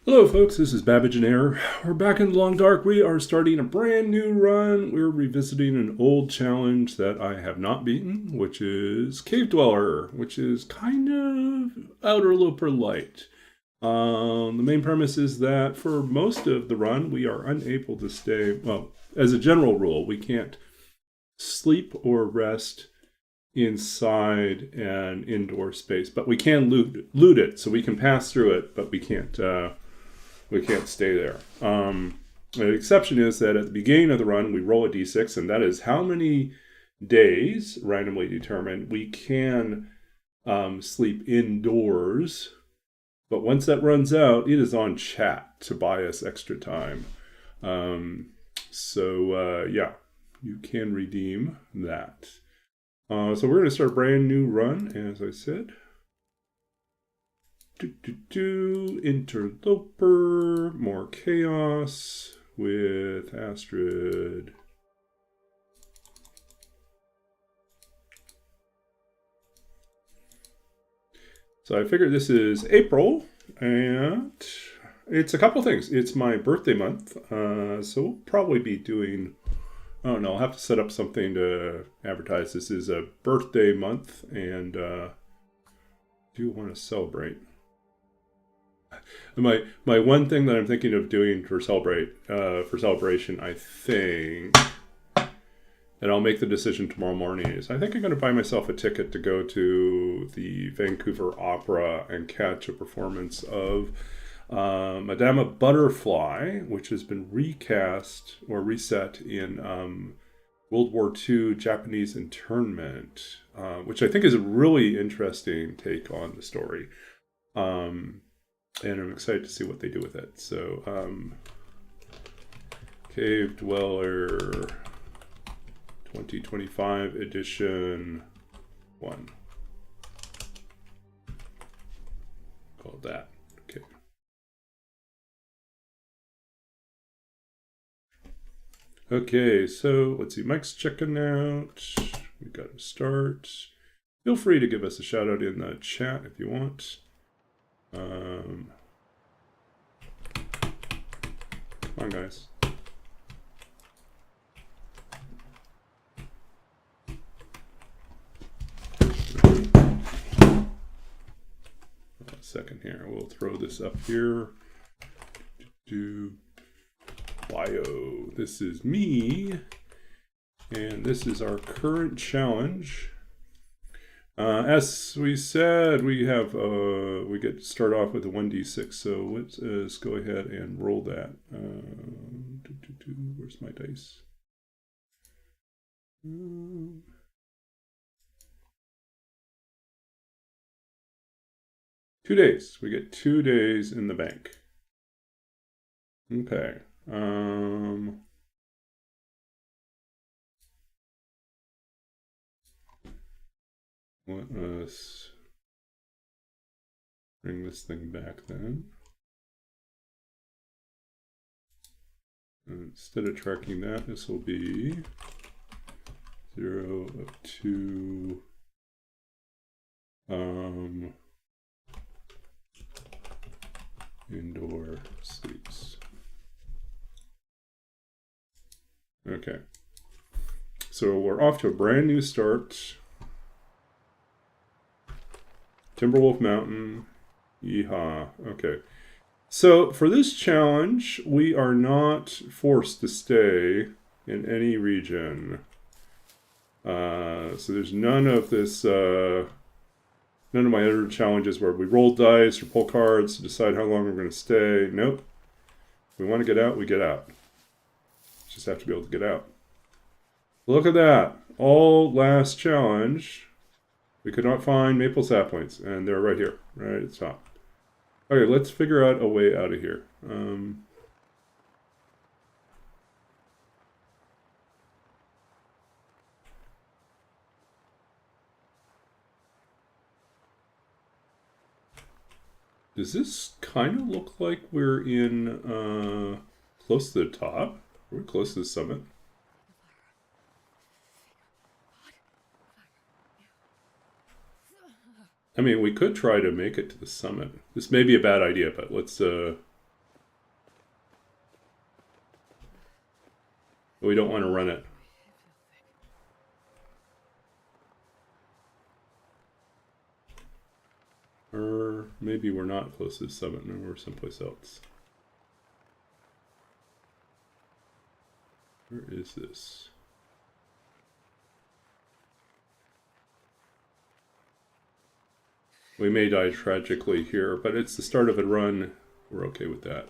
Hello folks, this is Babbage and Air. We're back in the Long Dark. We are starting a brand new run. We're revisiting an old challenge that I have not beaten, which is Cave Dweller, which is kind of Interloper light. The main premise is that for most of the run, we are unable to stay, well, as a general rule, we can't sleep or rest inside an indoor space, but we can loot it, so we can pass through it, but we can't stay there. The exception is that at the beginning of the run, we roll a d6, and that is how many days, randomly determined, we can sleep indoors. But once that runs out, it is on chat to buy us extra time. Yeah, you can redeem that. So we're going to start a brand new run, as I said. Interloper, more chaos with Astrid. So I figured this is April, and it's a couple things. It's my birthday month, so we'll probably be doing, I don't know, I'll have to set up something to advertise. This is a birthday month, and do want to celebrate. My one thing that I'm thinking of doing for celebration, I think, and I'll make the decision tomorrow morning, is I think I'm going to buy myself a ticket to go to the Vancouver Opera and catch a performance of Madame Butterfly, which has been recast or reset in World War II Japanese internment, which I think is a really interesting take on the story. And I'm excited to see what they do with it. So, Cave Dweller 2025 edition 1. Call it that. Okay. Okay, so let's see. Mike's checking out. We got to start. Feel free to give us a shout out in the chat if you want. Come on, guys. A second here. We'll throw this up here. Do bio. This is me, and this is our current challenge. As we said, we get to start off with a 1d6, so let's go ahead and roll that. Where's my dice? 2 days. We get 2 days in the bank. Okay. Let us bring this thing back then. Instead of tracking that, this will be 0 up to indoor sleeps. Okay. So we're off to a brand new start. Timberwolf Mountain. Yeehaw. Okay. So for this challenge, we are not forced to stay in any region. So there's none of this, none of my other challenges where we roll dice or pull cards to decide how long we're going to stay. Nope. If we want to get out, we get out. Just have to be able to get out. Look at that. All last challenge. We could not find maple saplings, and they're right here, right at the top. Okay, let's figure out a way out of here. Does this kind of look like we're in close to the top? We're close to the summit. I mean, we could try to make it to the summit. This may be a bad idea, but let's We don't want to run it. Or maybe we're not close to 7 and we're someplace else. Where is this? We may die tragically here, but it's the start of a run. We're okay with that.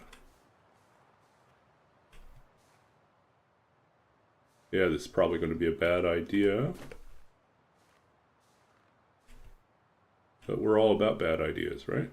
Yeah, this is probably going to be a bad idea. But we're all about bad ideas, right?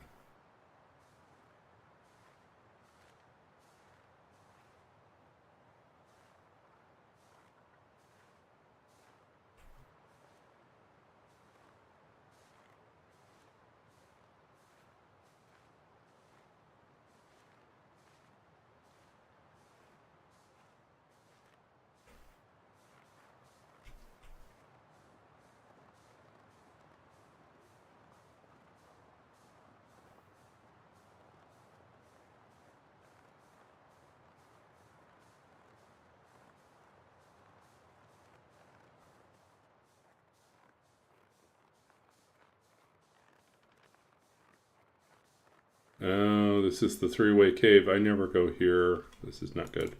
Oh, this is the three-way cave. I never go here. This is not good.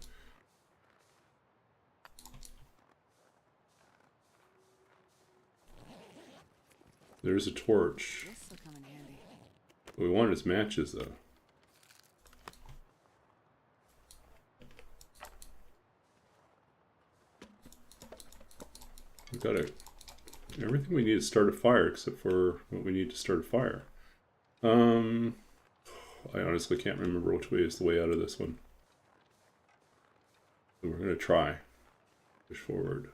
There's a torch. What we want is matches, though. We've got everything we need to start a fire, except for what we need to start a fire. I honestly can't remember which way is the way out of this one. So we're going to try. Push forward.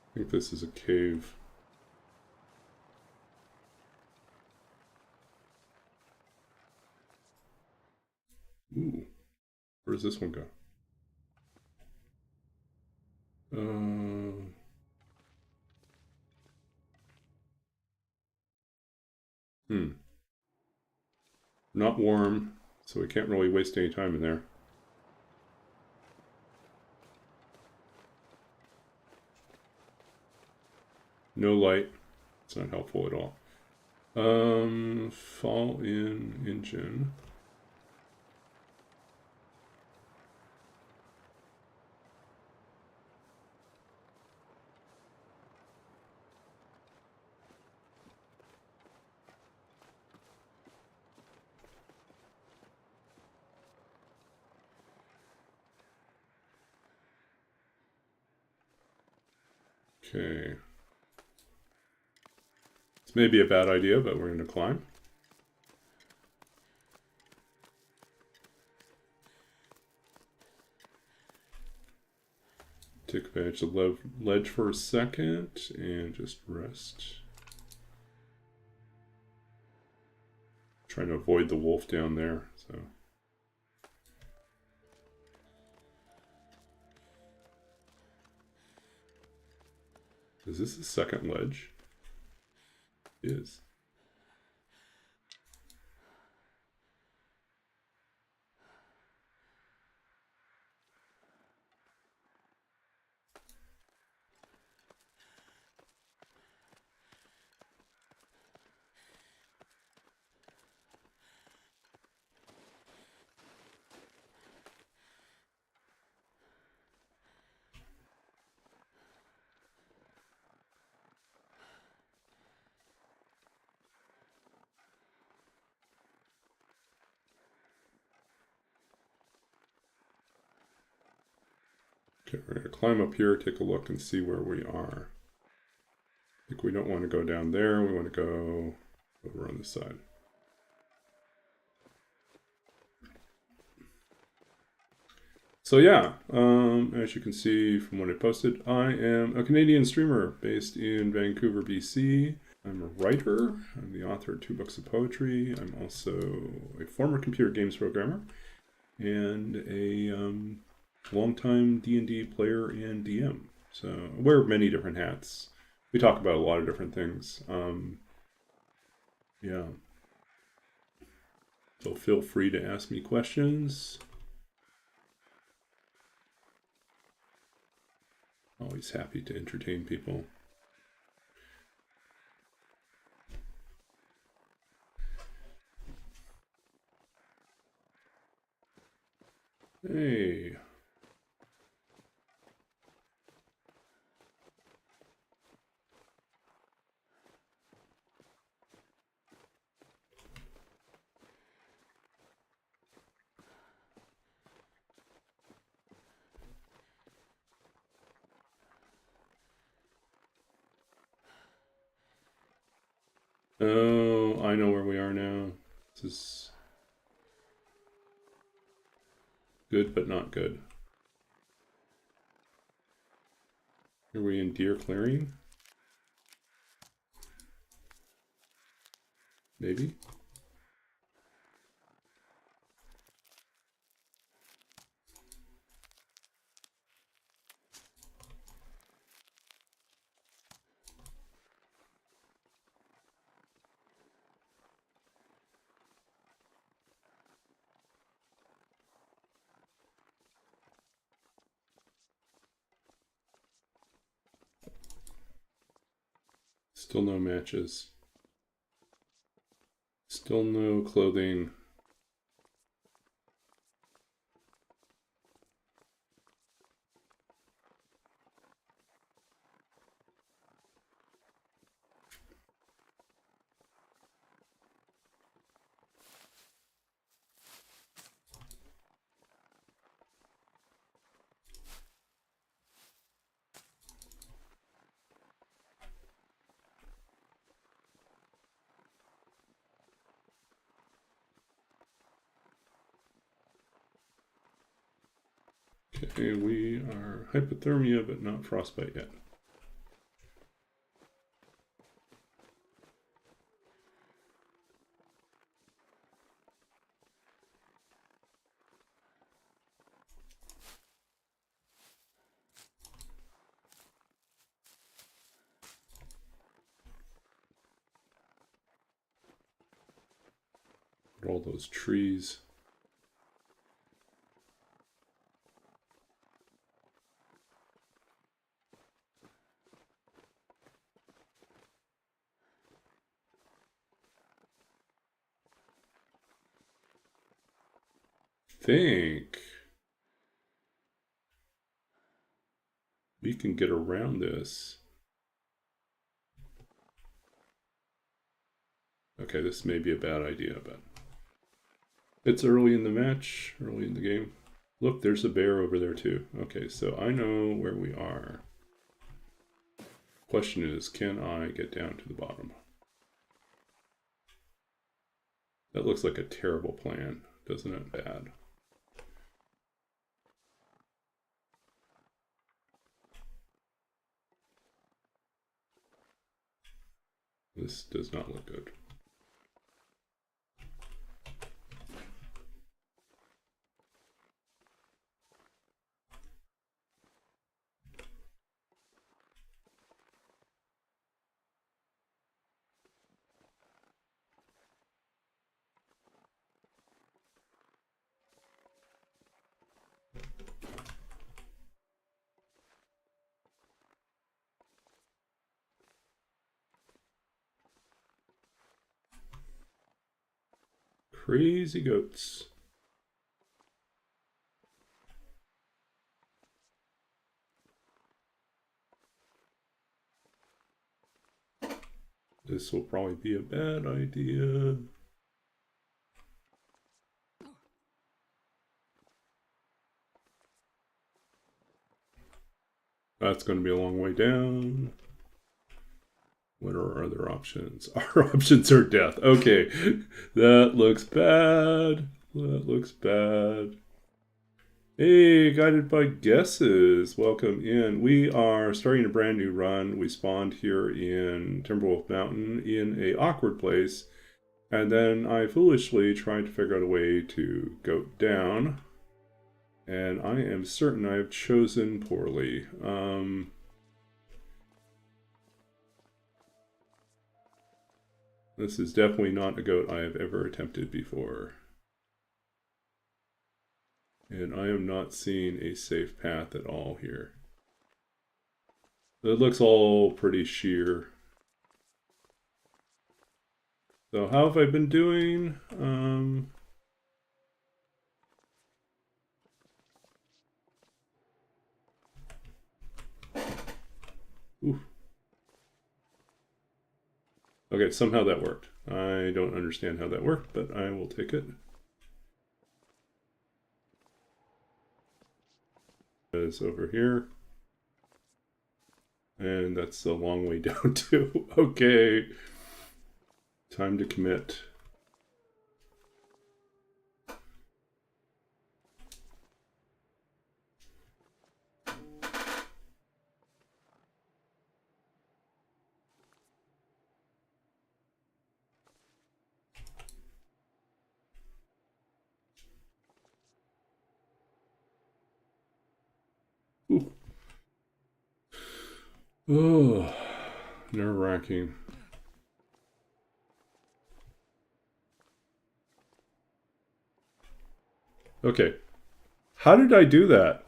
I think this is a cave. Ooh. Where does this one go? Not warm, so we can't really waste any time in there. No light. It's not helpful at all. Fall in engine. Okay. This may be a bad idea, but we're going to climb. Take advantage of the ledge for a second and just rest. Trying to avoid the wolf down there, so. Is this the second ledge? It is. Okay, we're going to climb up here, take a look, and see where we are. I think we don't want to go down there. We want to go over on this side. So yeah, as you can see from what I posted, I am a Canadian streamer based in Vancouver, BC. I'm a writer. I'm the author of 2 books of poetry. I'm also a former computer games programmer and a longtime D&D player and DM. So I wear many different hats. We talk about a lot of different things. Yeah. So feel free to ask me questions. Always happy to entertain people. Hey. Oh, I know where we are now. This is good, but not good. Are we in deer clearing? Maybe? Still no matches. Still no clothing. Okay, we are hypothermia, but not frostbite yet. All those trees. Think we can get around this. Okay, this may be a bad idea, but it's early in the match, early in the game. Look, there's a bear over there too. Okay, so I know where we are. Question is, can I get down to the bottom? That looks like a terrible plan, doesn't it? Bad. This does not look good. Crazy goats. This will probably be a bad idea. That's going to be a long way down. What are our other options? Our options are death. Okay, that looks bad. That looks bad. Hey, guided by guesses. Welcome in. We are starting a brand new run. We spawned here in Timberwolf Mountain in a awkward place. And then I foolishly tried to figure out a way to go down. And I am certain I have chosen poorly. This is definitely not a goat I have ever attempted before. And I am not seeing a safe path at all here. It looks all pretty sheer. So how have I been doing? Oof. Okay, somehow that worked. I don't understand how that worked, but I will take it. It's over here. And that's a long way down too. Okay. Time to commit. Ooh. Oh, nerve-wracking. Okay. How did I do that?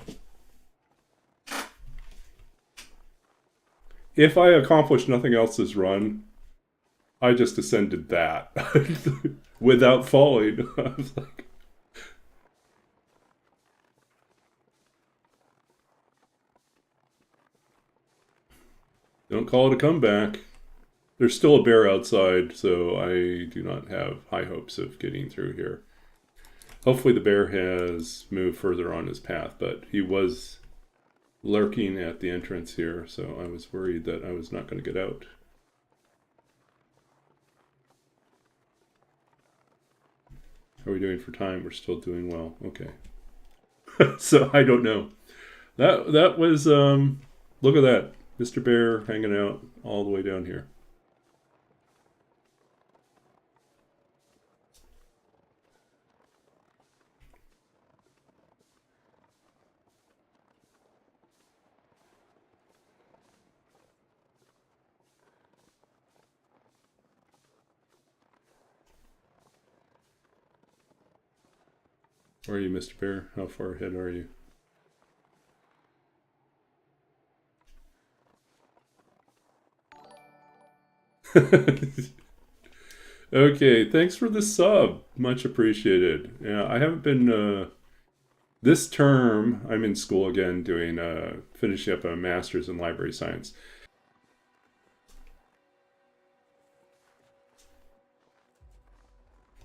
If I accomplished nothing else this run, I just ascended that without falling. I was like, don't call it a comeback. There's still a bear outside, so I do not have high hopes of getting through here. Hopefully the bear has moved further on his path, but he was lurking at the entrance here, so I was worried that I was not going to get out. How are we doing for time? We're still doing well. Okay. So I don't know. That was look at that. Mr. Bear hanging out all the way down here. Where are you, Mr. Bear? How far ahead are you? Okay, thanks for the sub. Much appreciated. Yeah, I haven't been this term. I'm in school again, doing finishing up a master's in library science.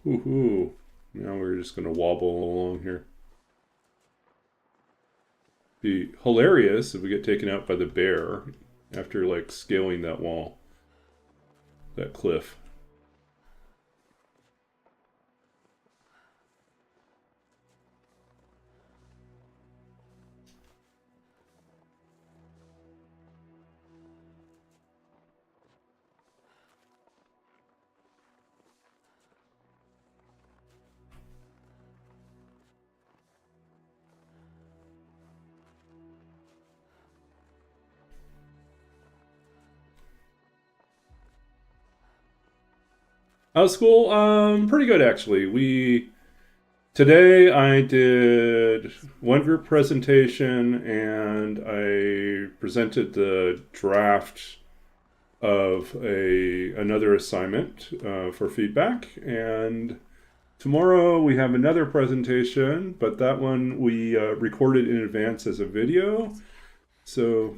Woohoo! Now we're just gonna wobble along here. Be hilarious if we get taken out by the bear after like scaling that wall, that cliff. How's school? Pretty good actually. Today I did one group presentation and I presented the draft of another assignment for feedback. And tomorrow we have another presentation, but that one we recorded in advance as a video. So,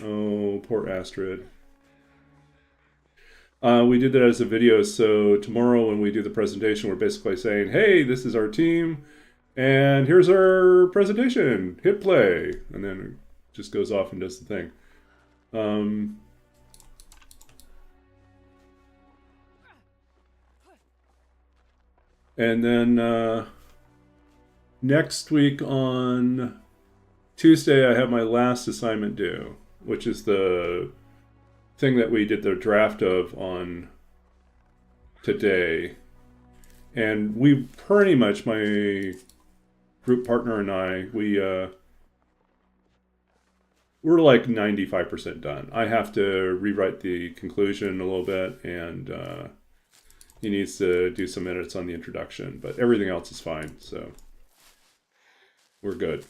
oh, poor Astrid. We did that as a video, so tomorrow when we do the presentation, we're basically saying, hey, this is our team, and here's our presentation. Hit play. And then just goes off and does the thing. And then next week on Tuesday, I have my last assignment due, which is the thing that we did the draft of on today. And we pretty much, my group partner and I, we're like 95% done. I have to rewrite the conclusion a little bit, and he needs to do some edits on the introduction, but everything else is fine, so we're good.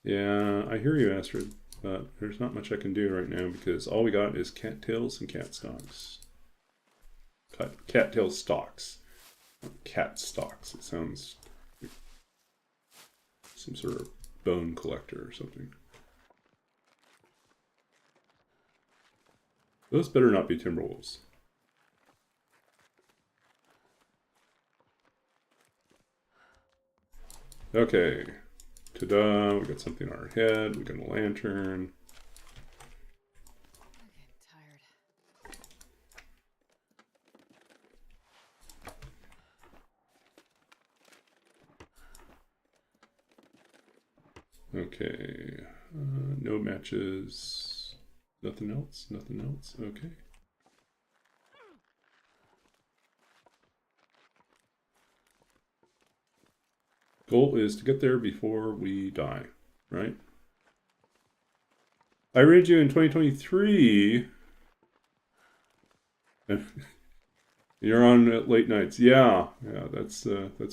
Yeah, I hear you, Astrid, but there's not much I can do right now because all we got is cattails and cat stalks. Cattail stalks. Cat stalks. It sounds like some sort of bone collector or something. Those better not be timberwolves. Okay. Ta-da, we got something on our head, we got a lantern. Okay, no matches, nothing else, okay. Goal is to get there before we die, right? I read you in 2023. You're on late nights. Yeah, that's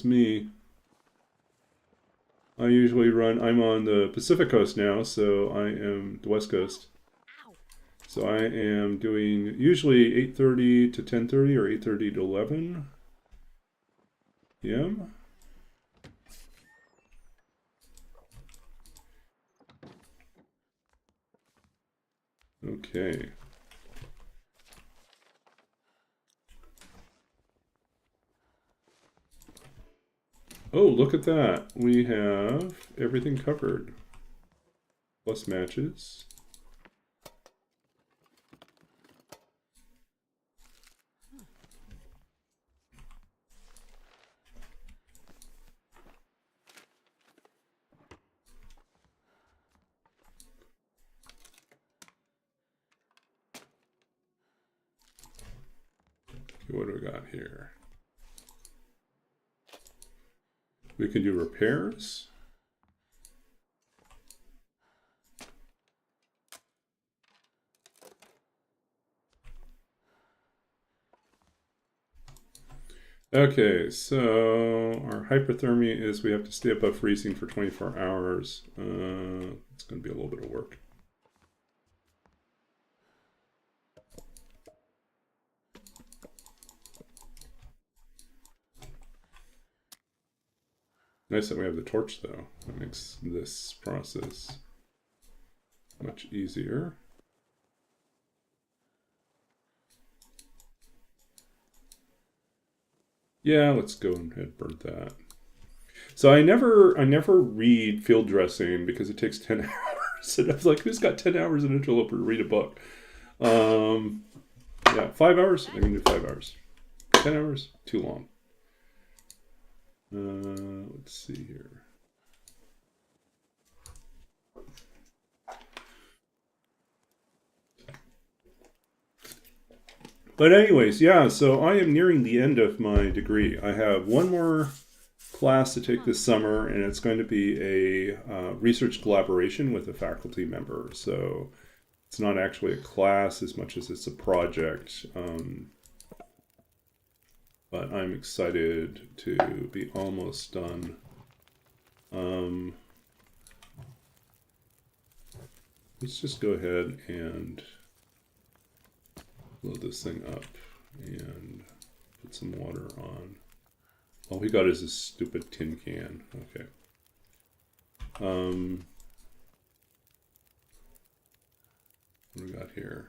me. I usually run, I'm on the Pacific Coast now, so I am the West Coast. So I am doing usually 8:30 to 10:30 or 8:30 to 11 p.m. Okay. Oh, look at that. We have everything covered. Plus matches. Okay, what do we got here? We can do repairs. Okay, so our hypothermia is we have to stay above freezing for 24 hours. It's going to be a little bit of work. Nice that we have the torch, though. That makes this process much easier. Yeah, let's go ahead and burn that. So I never read field dressing because it takes 10 hours. And I was like, who's got 10 hours in Interloper to read a book? Yeah, 5 hours? I can do 5 hours. 10 hours? Too long. Let's see here. But anyways, yeah, so I am nearing the end of my degree. I have one more class to take this summer, and it's going to be a research collaboration with a faculty member. So it's not actually a class as much as it's a project. But I'm excited to be almost done. Let's just go ahead and load this thing up and put some water on. All we got is this stupid tin can. Okay. What do we got here?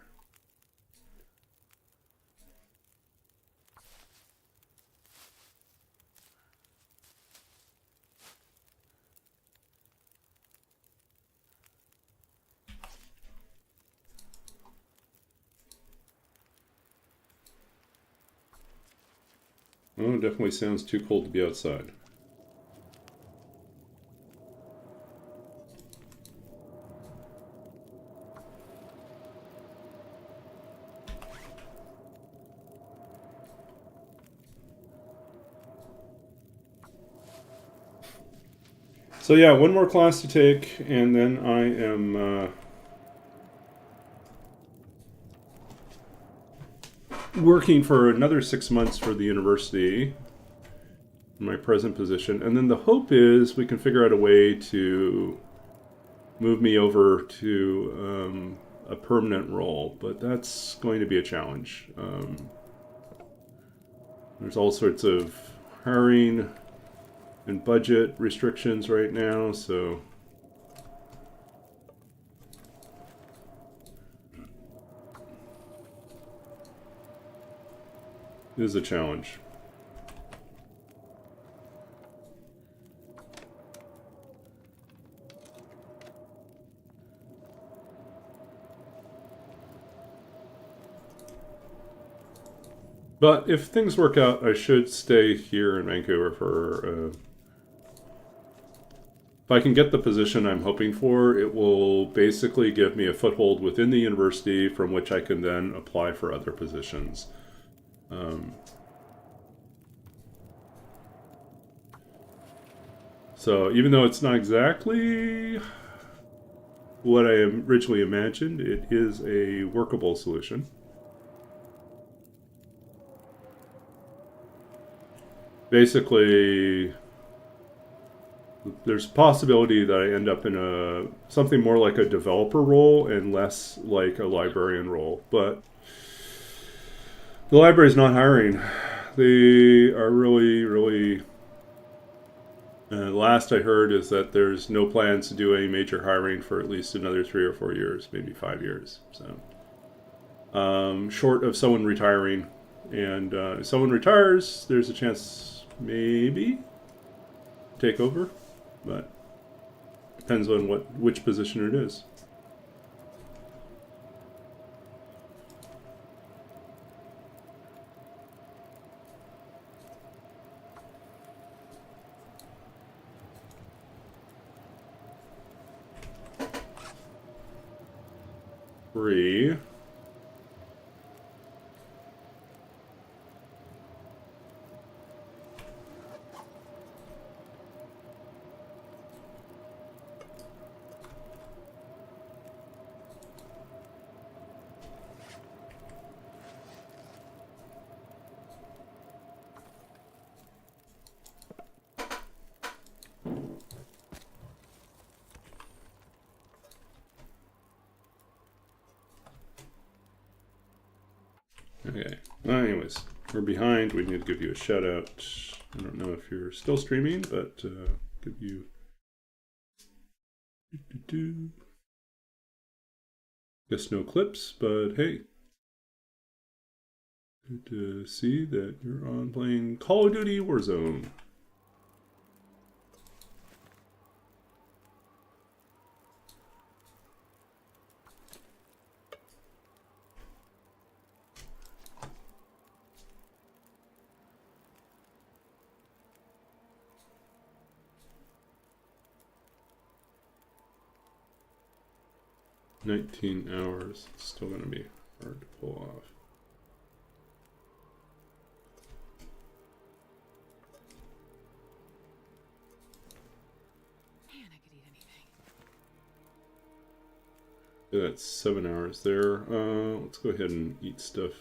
Oh, it definitely sounds too cold to be outside. So yeah, one more class to take, and then I am working for another 6 months for the university in my present position. And then the hope is we can figure out a way to move me over to a permanent role, but that's going to be a challenge. There's all sorts of hiring and budget restrictions right now, so it is a challenge. But if things work out, I should stay here in Vancouver for. If I can get the position I'm hoping for, it will basically give me a foothold within the university from which I can then apply for other positions. So even though it's not exactly what I originally imagined, it is a workable solution. Basically, there's a possibility that I end up in something more like a developer role and less like a librarian role. But the library is not hiring. They are really. Last I heard is that there's no plans to do any major hiring for at least another 3 or 4 years, maybe 5 years. So, short of someone retiring, and if someone retires, there's a chance maybe take over, but depends on which position it is. Free. Okay. Well, anyways, we're behind. We need to give you a shout out. I don't know if you're still streaming, but give you. Guess no clips, but hey. Good to see that you're on playing Call of Duty Warzone. $19 hours. It's still going to be hard to pull off. Man, I could eat anything. Yeah, that's 7 hours there. Let's go ahead and eat stuff.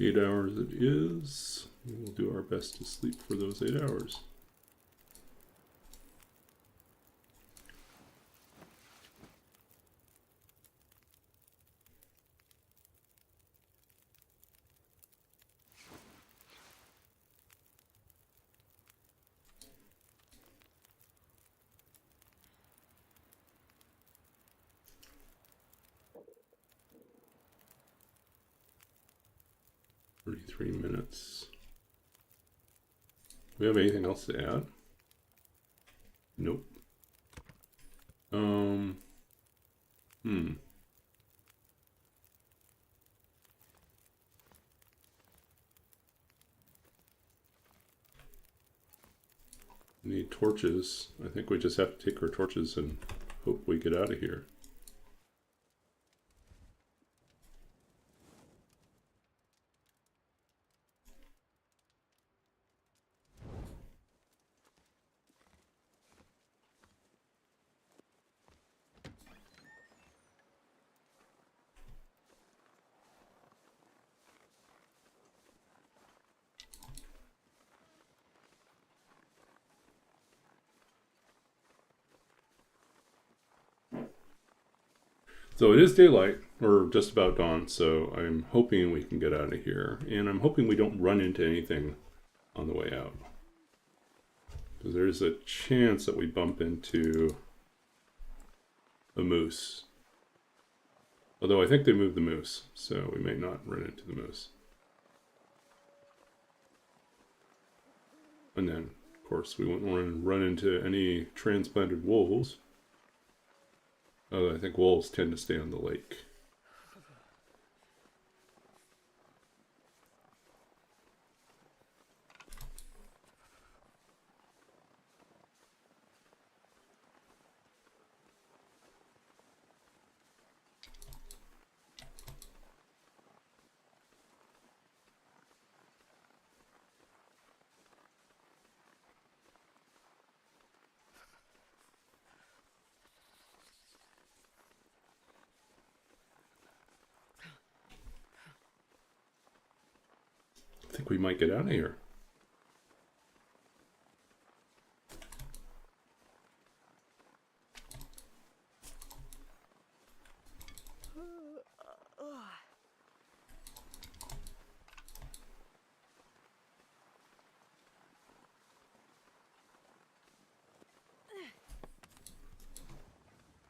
8 hours it is. We'll do our best to sleep for those 8 hours. Minutes. Do we have anything else to add? Nope. Need torches. I think we just have to take our torches and hope we get out of here. So it is daylight, or just about dawn, so I'm hoping we can get out of here. And I'm hoping we don't run into anything on the way out. Because there's a chance that we bump into a moose. Although I think they moved the moose, so we may not run into the moose. And then, of course, we wouldn't want to run into any transplanted wolves. Although I think wolves tend to stay on the lake. I think we might get out of here.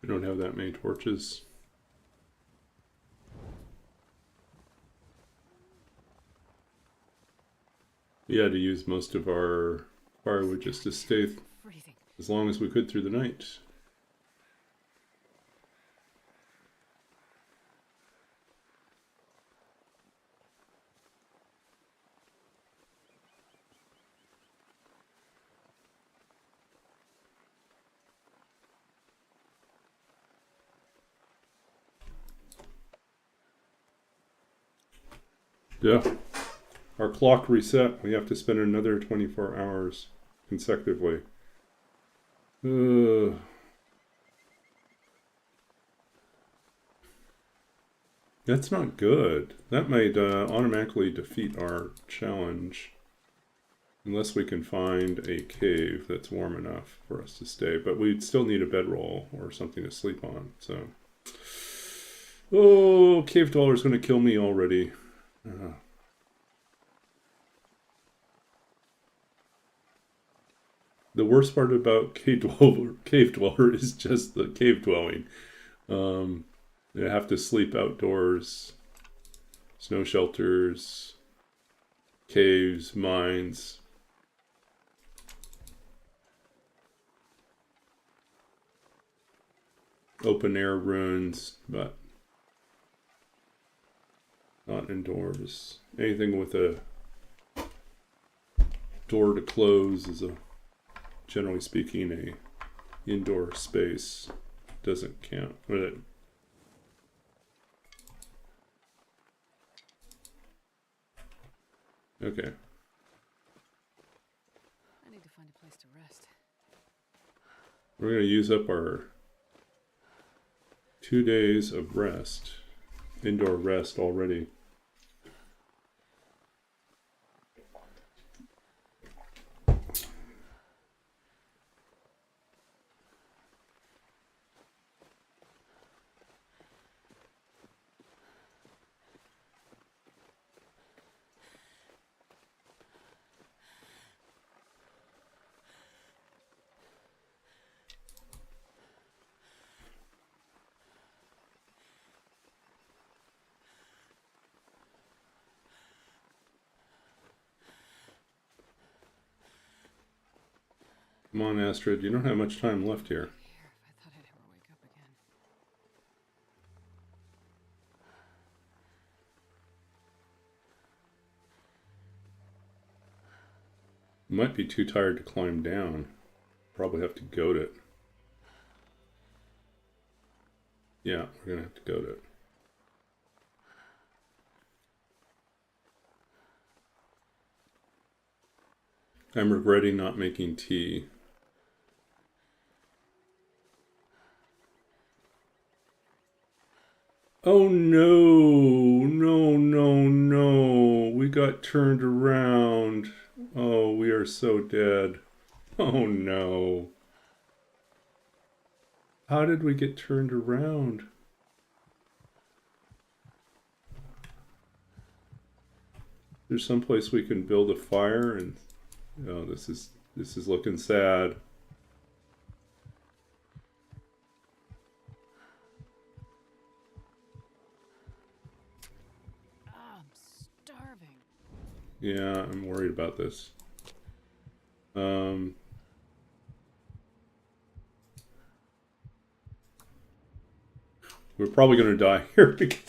We don't have that many torches. We had to use most of our firewood just to stay as long as we could through the night. Yeah. Our clock reset. We have to spend another 24 hours consecutively. That's not good. That might automatically defeat our challenge. Unless we can find a cave that's warm enough for us to stay. But we'd still need a bedroll or something to sleep on. So, oh, cave dweller's going to kill me already. The worst part about cave dweller is just the cave dwelling. You have to sleep outdoors, snow shelters, caves, mines. Open air ruins, but not indoors. Anything with a door to close is generally speaking, a indoor space. Doesn't count. Okay. I need to find a place to rest. We're going to use up our 2 days of rest, indoor rest already. Come on, Astrid, you don't have much time left here. Here, if I thought I'd ever wake up again. You might be too tired to climb down. Probably have to goat it. Yeah, we're gonna have to goat it. I'm regretting not making tea. Oh no, no, no, no. We got turned around. Oh, we are so dead. Oh no. How did we get turned around? There's someplace we can build a fire and oh, this is looking sad. Ah, I'm starving. Yeah, I'm worried about this. We're probably going to die here because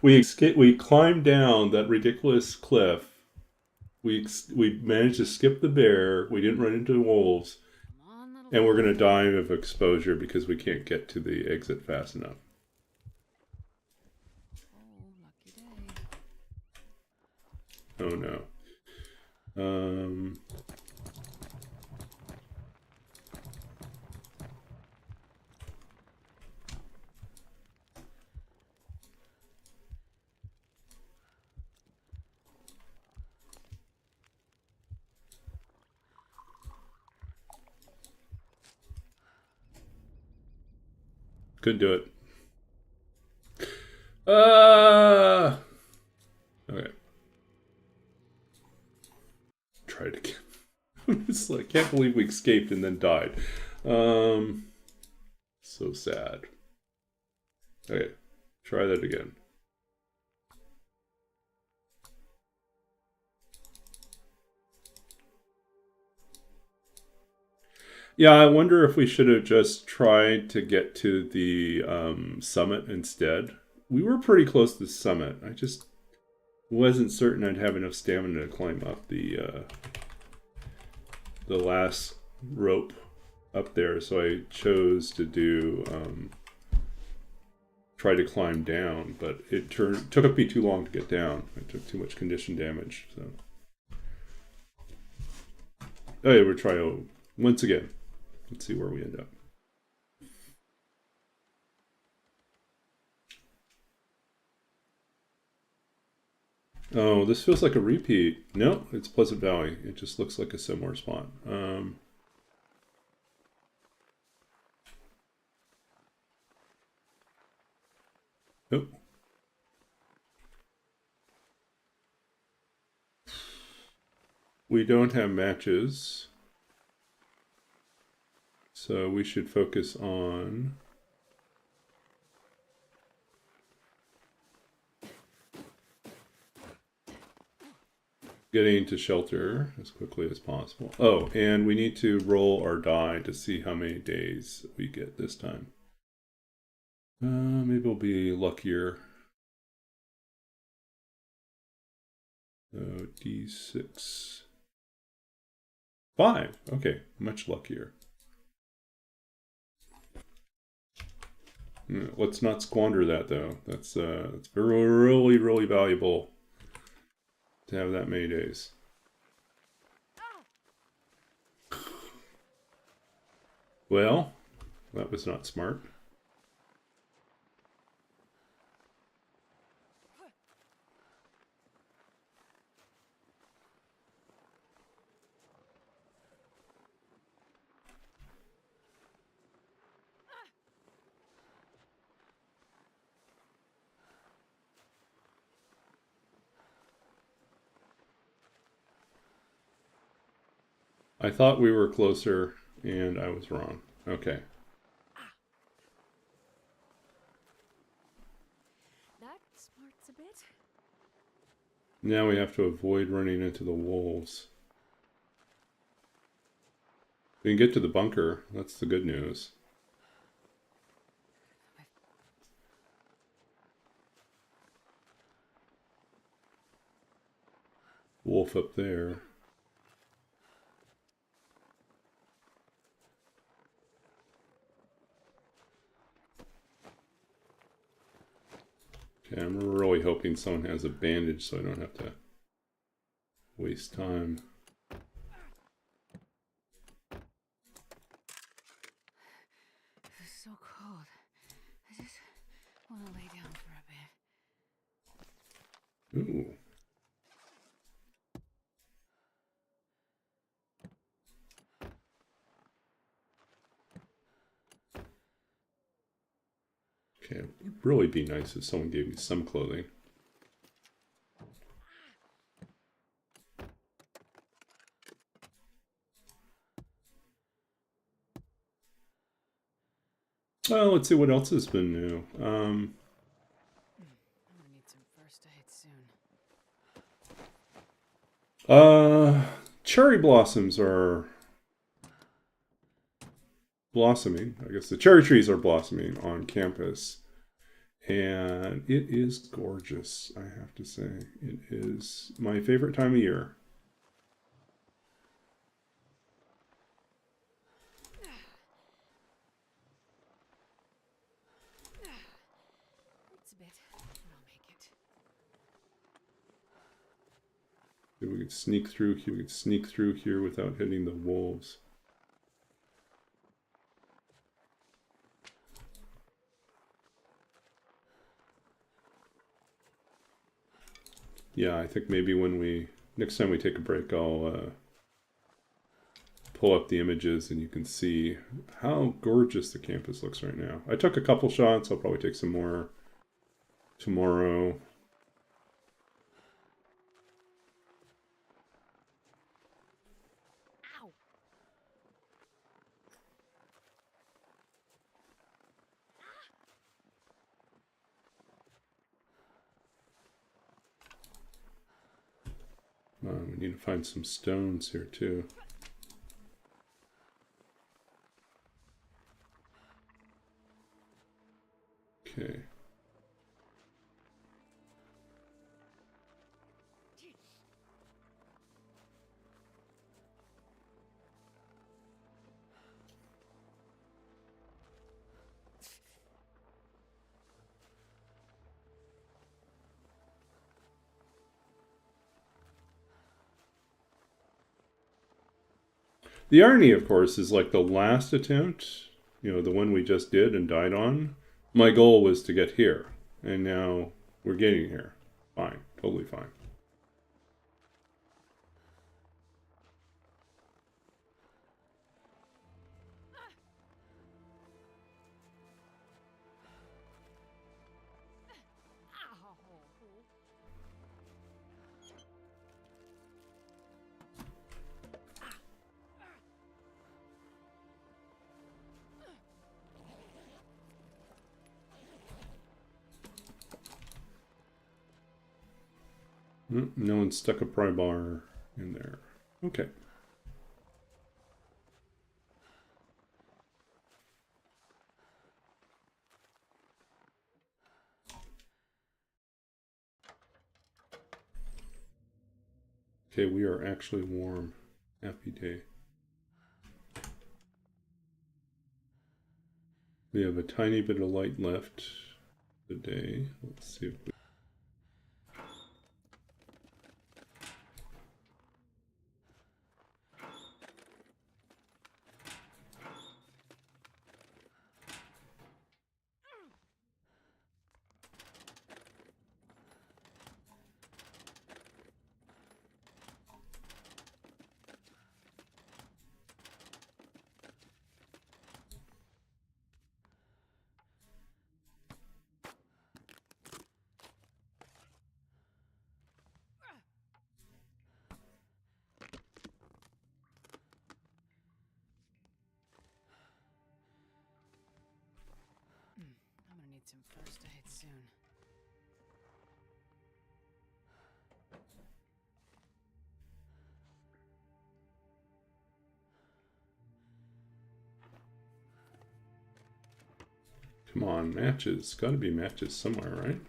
we climbed down that ridiculous cliff. We managed to skip the bear. We didn't run into wolves, Come on, little and we're guy. going to die of exposure because we can't get to the exit fast enough. Oh, lucky day. Oh no. Couldn't do it. Okay. Try it again. It's like, I can't believe we escaped and then died. So sad. Okay, try that again. Yeah, I wonder if we should have just tried to get to the summit instead. We were pretty close to the summit. I just wasn't certain I'd have enough stamina to climb up the last rope up there, so I chose to do try to climb down, but it took me too long to get down. I took too much condition damage. So, oh yeah, we'll try once again. Let's see where we end up. Oh, this feels like a repeat. No, it's Pleasant Valley. It just looks like a similar spot. Nope. We don't have matches. So we should focus on getting to shelter as quickly as possible. Oh, and we need to roll our die to see how many days we get this time. Maybe we'll be luckier. D6. 5. Okay, much luckier. Let's not squander that though. That's really, really valuable to have that many days. Well, that was not smart. I thought we were closer, and I was wrong. Okay. That smarts a bit. Now we have to avoid running into the wolves. We can get to the bunker. That's the good news. Wolf up there. Okay, I'm really hoping someone has a bandage so I don't have to waste time. This is so cold. I just want to lay down for a bit. Ooh. Okay, it would really be nice if someone gave me some clothing. Well, let's see what else has been new. I'm gonna need some first aid soon. Cherry blossoms are blossoming. I guess the cherry trees are blossoming on campus. And it is gorgeous, I have to say. It is my favorite time of year. Hurts a bit, but I'll make it. If we could sneak through here, we could sneak through here without hitting the wolves. Yeah, I think maybe next time we take a break, I'll pull up the images and you can see how gorgeous the campus looks right now. I took a couple shots. I'll probably take some more tomorrow. Ow! We need to find some stones here too. Okay. The irony, of course, is like the last attempt, the one we just did and died on. My goal was to get here, and now we're getting here. Fine, totally fine. No one stuck a pry bar in there. Okay. Okay, we are actually warm. Happy day. We have a tiny bit of light left today. Let's see if we... I'm gonna need some first aid soon. Come on, matches. Gotta be matches somewhere, right?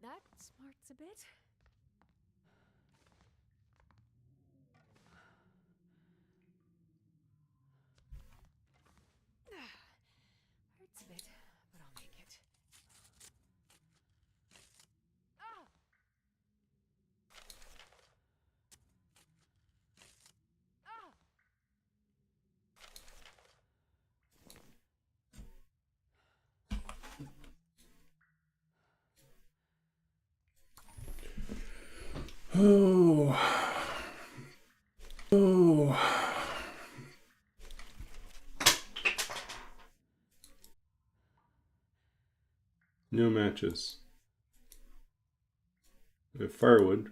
That smarts a bit. Hurts a bit, but I'll make it. Ah! Ah! Oh. Oh. No matches. We have firewood.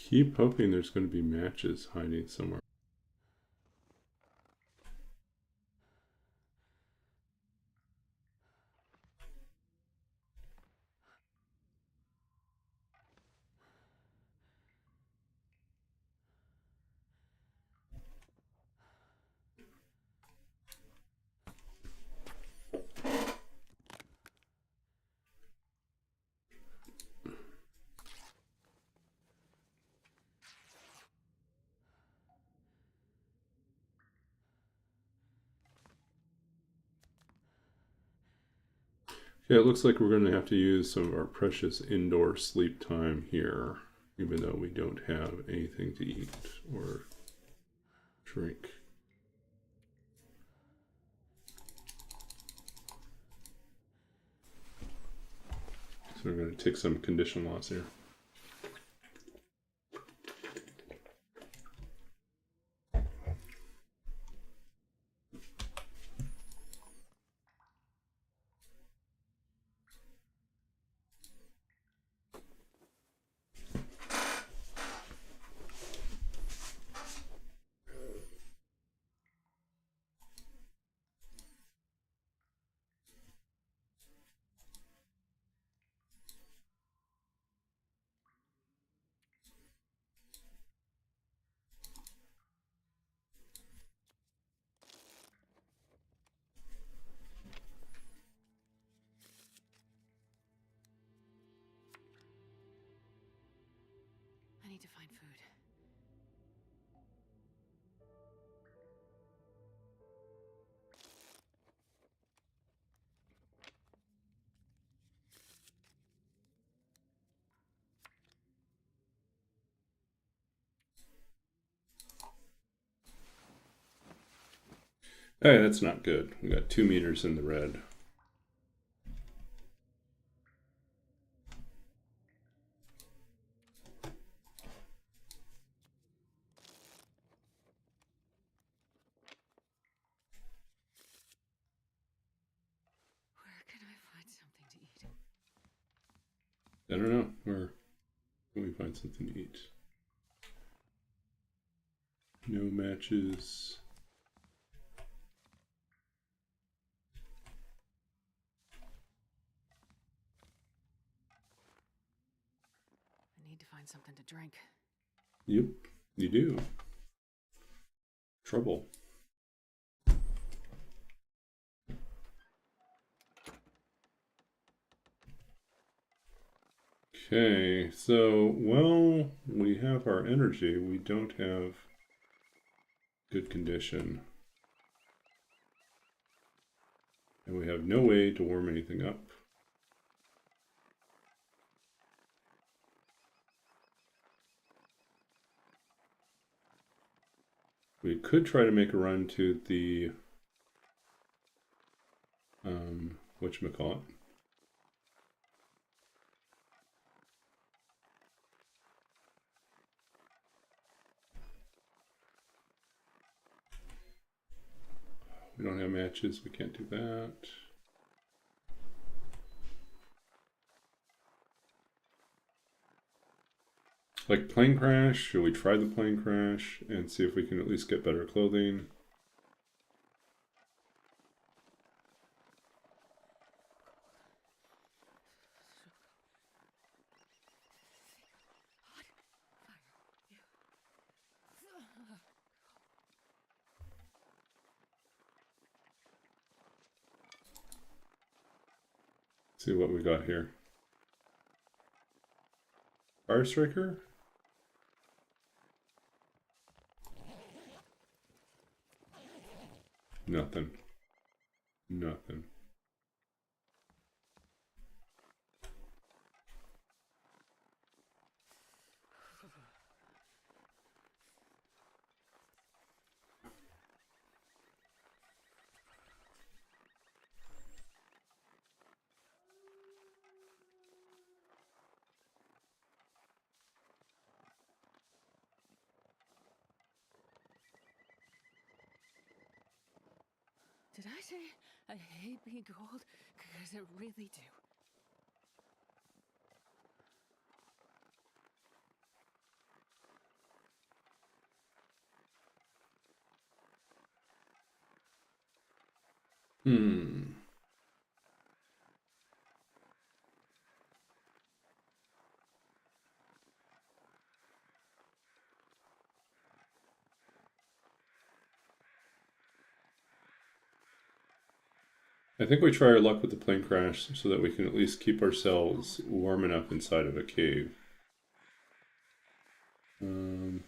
Keep hoping there's going to be matches hiding somewhere. Yeah, it looks like we're going to have to use some of our precious indoor sleep time here, even though we don't have anything to eat or drink. So we're going to take some condition loss here. I need to find food. Hey, that's not good. We got 2 meters in the red. Where can I find something to eat? I don't know. Where can we find something to eat? No matches. I need to find something to drink. Yep, you do. Trouble. Okay, so, well, we have our energy. We don't have good condition. And we have no way to warm anything up. We could try to make a run to the, whatchamacallit. We don't have matches, we can't do that. Like plane crash, should we try the plane crash and see if we can at least get better clothing? See what we got here. Fire Striker? Nothing. Nothing. Did I say I hate being cold? Because I really do. I think we try our luck with the plane crash so that we can at least keep ourselves warm enough inside of a cave. I'll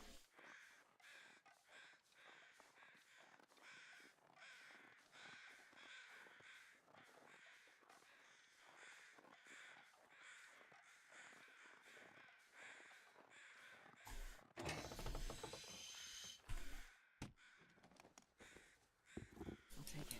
take it.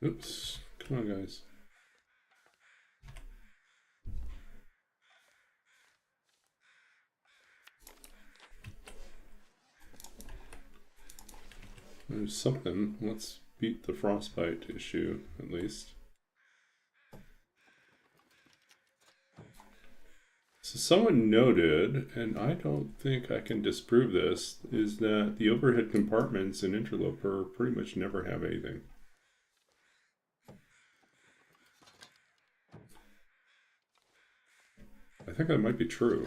Oops. Come on, guys. There's something. Let's beat the frostbite issue, at least. So someone noted, and I don't think I can disprove this, is that the overhead compartments in Interloper pretty much never have anything. I think that might be true.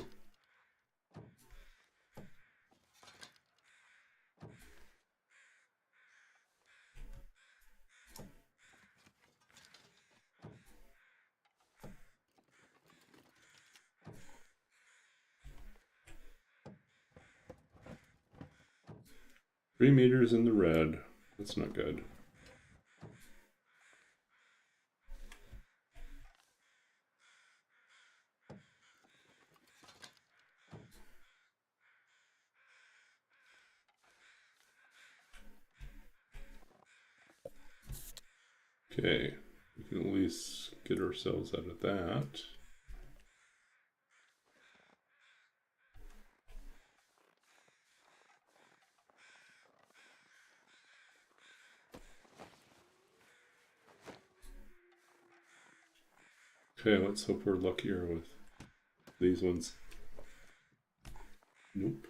$3 meters in the red. That's not good. Okay, we can at least get ourselves out of that. Okay, let's hope we're luckier with these ones. Nope.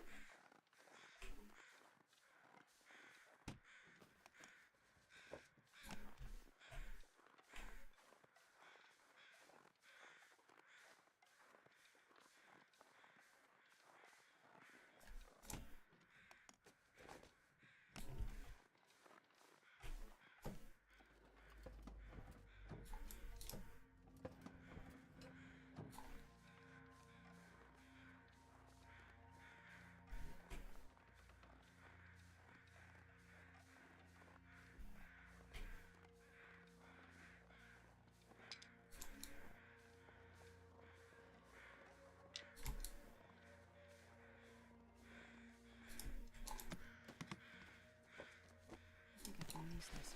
use this.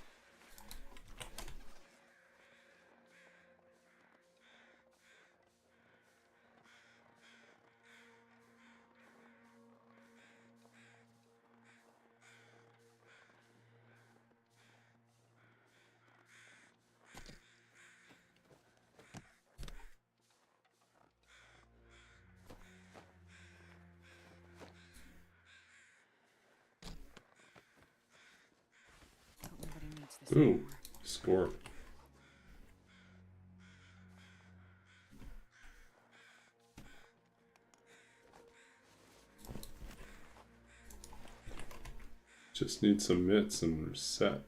Hope nobody needs this Ooh, anymore. score. Just need some mitts and we're set.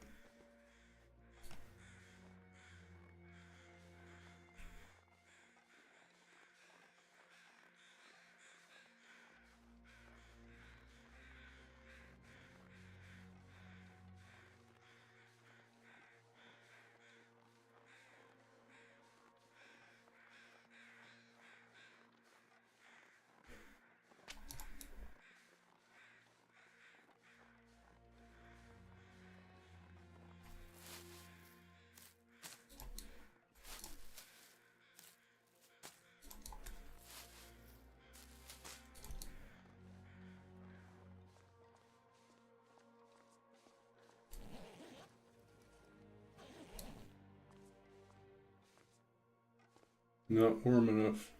Not warm enough.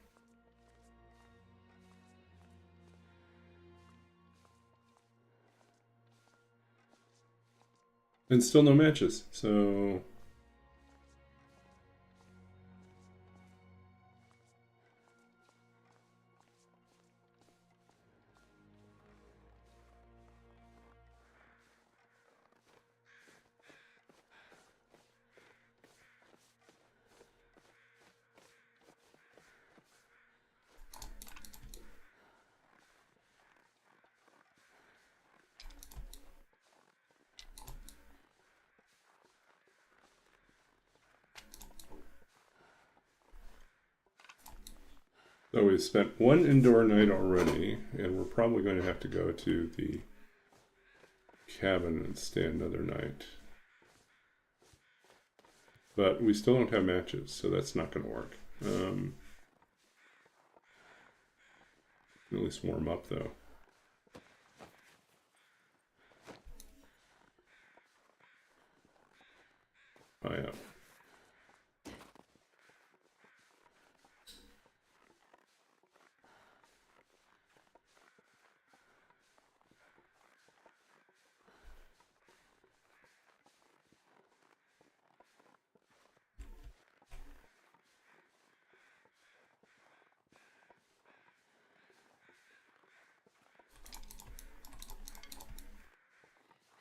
And still no matches, so... So we've spent one indoor night already, and we're probably going to have to go to the cabin and stay another night. But we still don't have matches, so that's not going to work. At least warm up, though. Oh, yeah.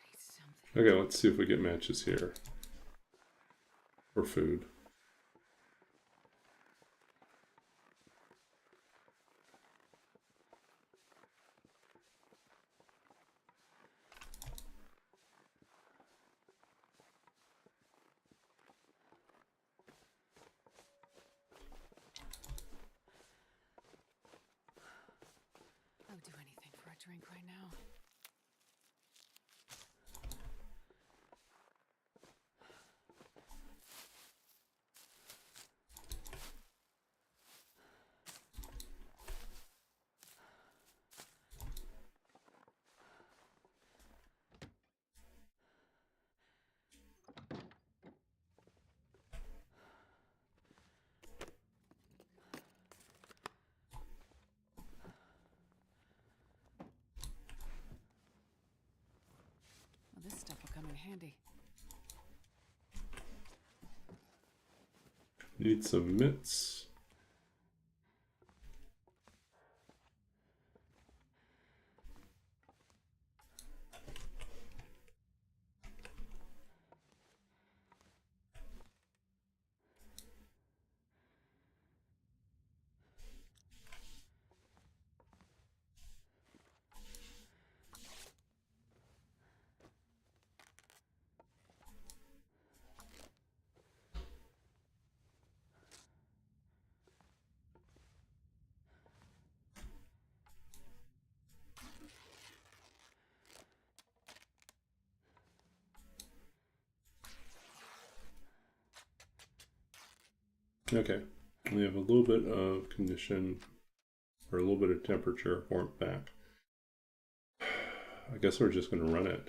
Need something. Okay, let's see if we get matches here. Or food. I would do anything for a drink right now. Well, this stuff will come in handy. Need some mitts. Okay, we have a little bit of condition, or a little bit of temperature, warmth back. I guess we're just going to run it.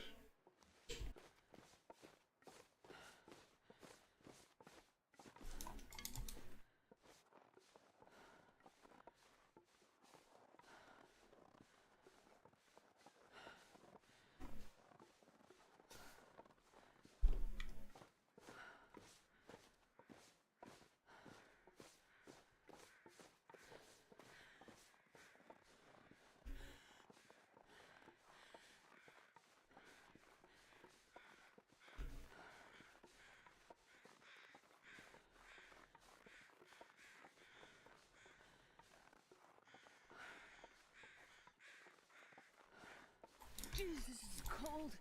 Jeez, this is cold.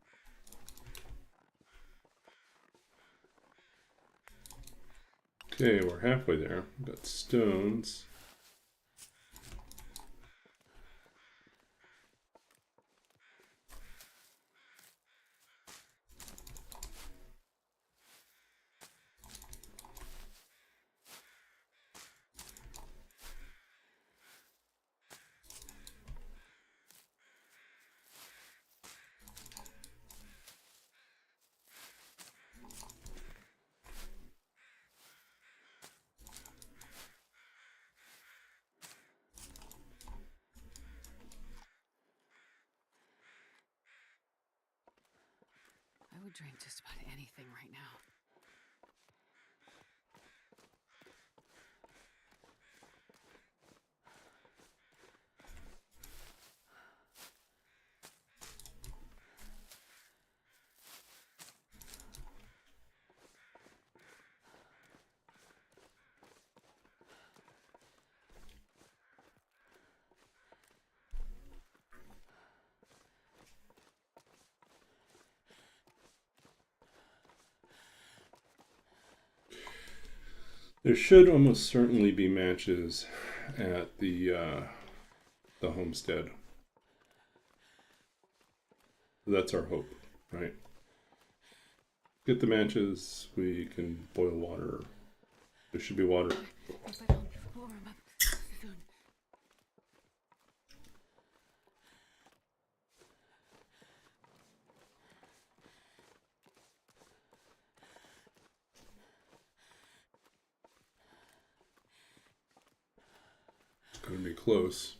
Okay, we're halfway there. We've got stones. I would drink just about anything right now. There should almost certainly be matches at the homestead. That's our hope, right? Get the matches, we can boil water. There should be water. If I don't warm up soon. Gonna be close.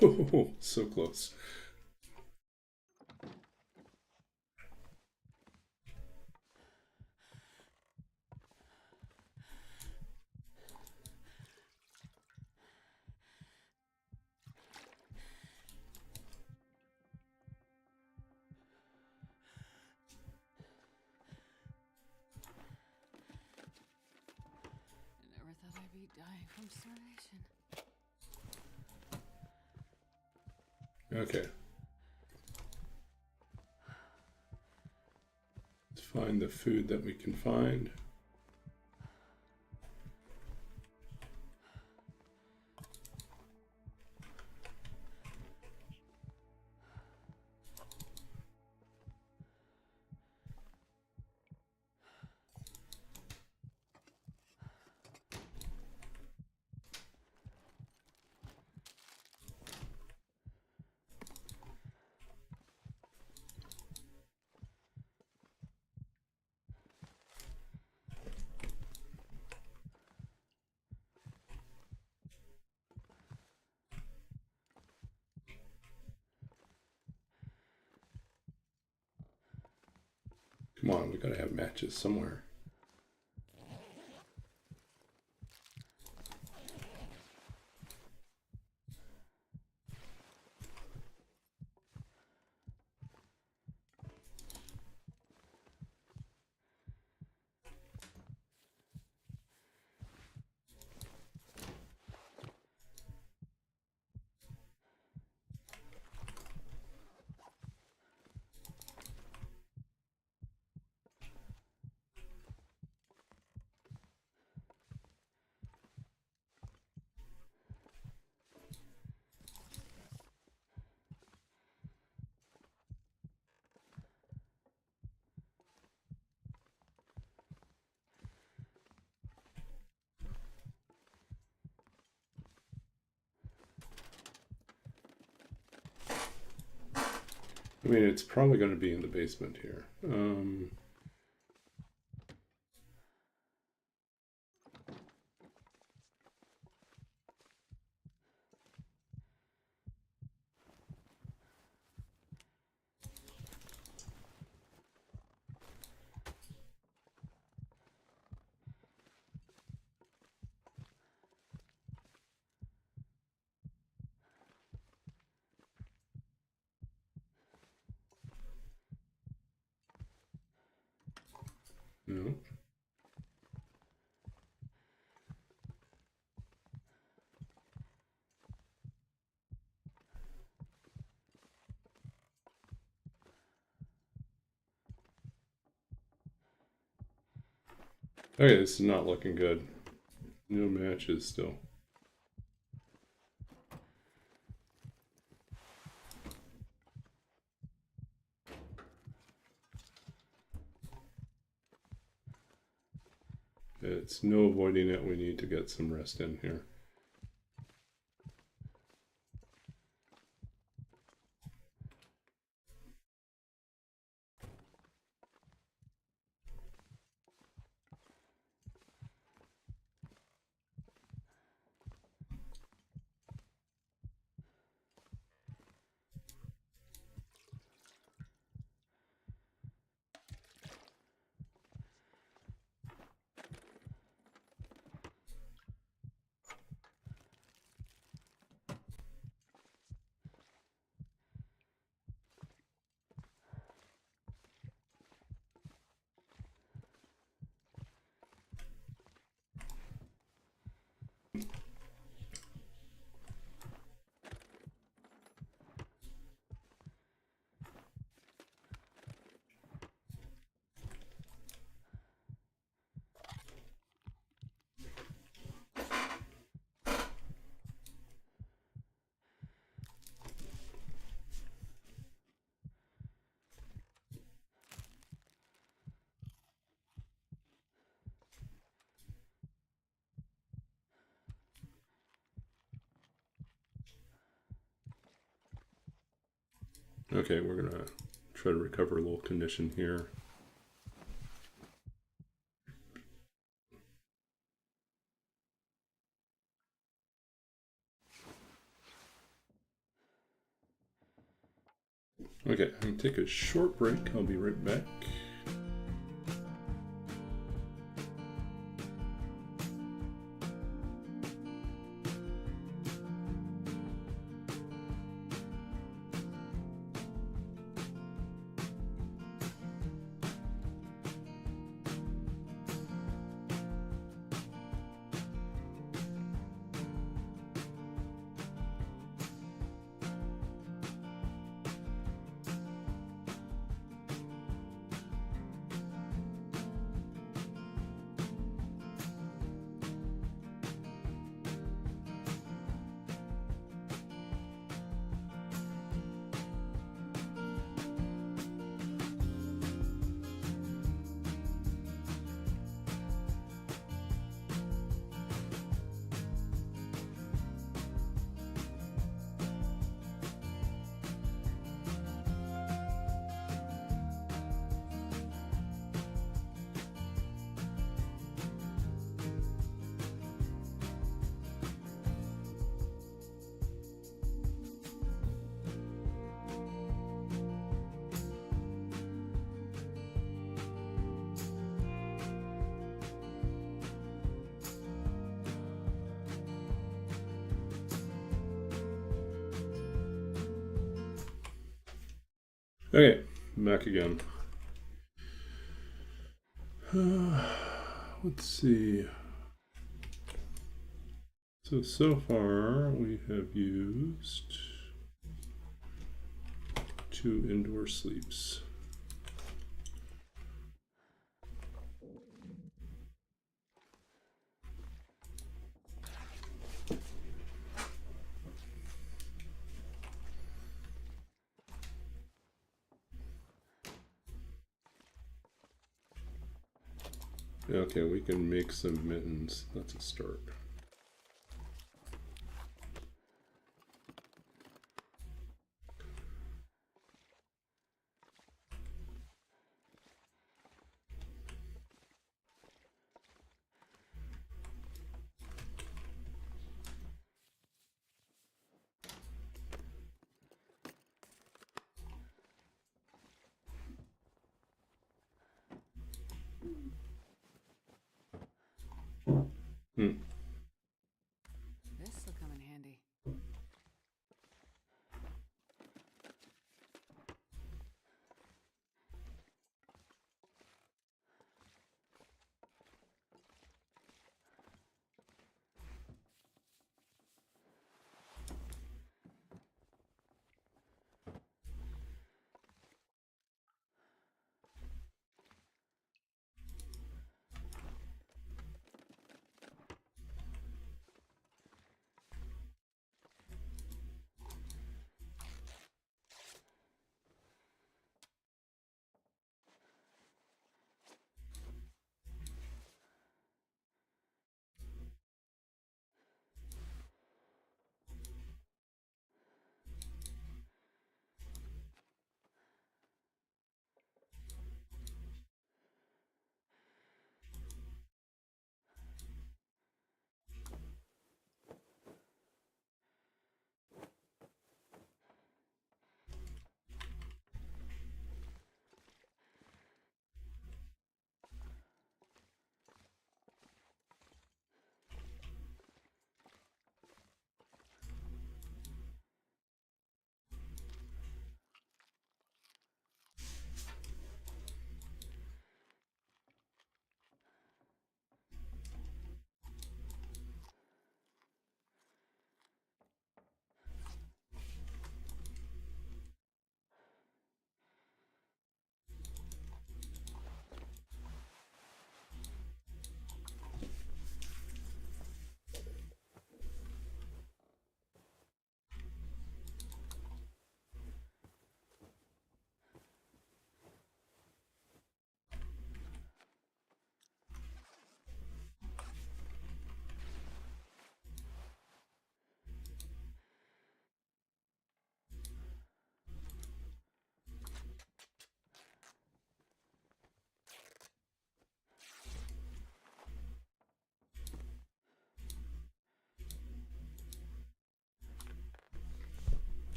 Oh, so close. I never thought I'd be dying from starvation. Okay. Let's find the food that we can find. Come on, we gotta have matches somewhere. I mean, it's probably going to be in the basement here. No. Okay, this is not looking good. No matches still. It's no avoiding it. We need to get some rest in here. Okay, we're gonna try to recover a little condition here. Okay, I'm gonna take a short break. I'll be right back. Okay, back again. Let's see. So far we have used 2 indoor sleeps. Okay, we can make some mittens. That's a start. Hmm. This'll come in handy.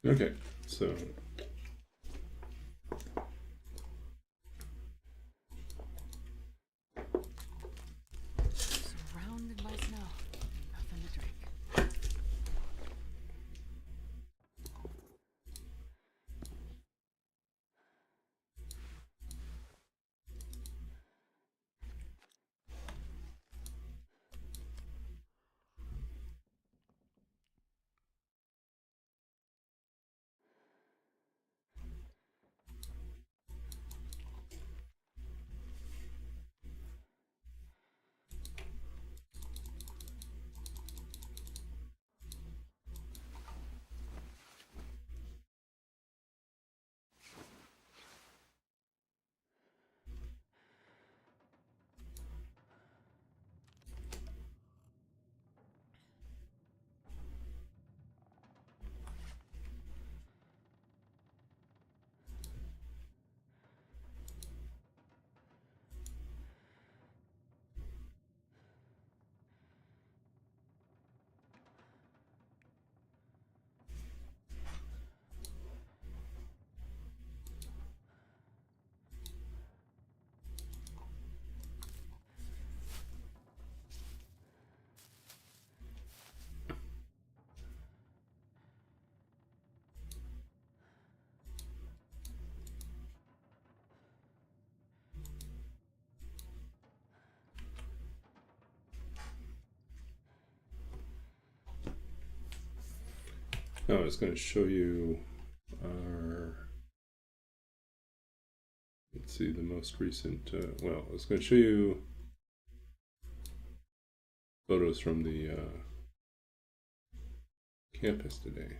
Okay, so Surrounded by snow. Nothing to drink. Oh, I was going to show you our, let's see, the most recent, well, I was going to show you photos from the campus today.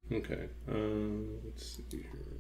Okay, let's see here.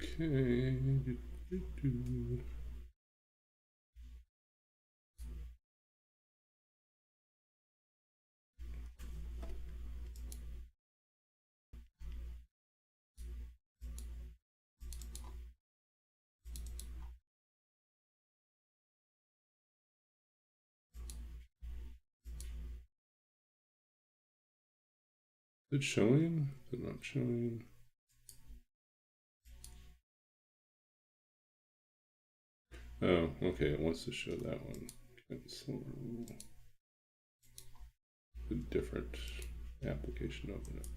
Okay. Is it showing? Is it not showing? Oh, okay, it wants to show that one. Cancel. A different application, open it.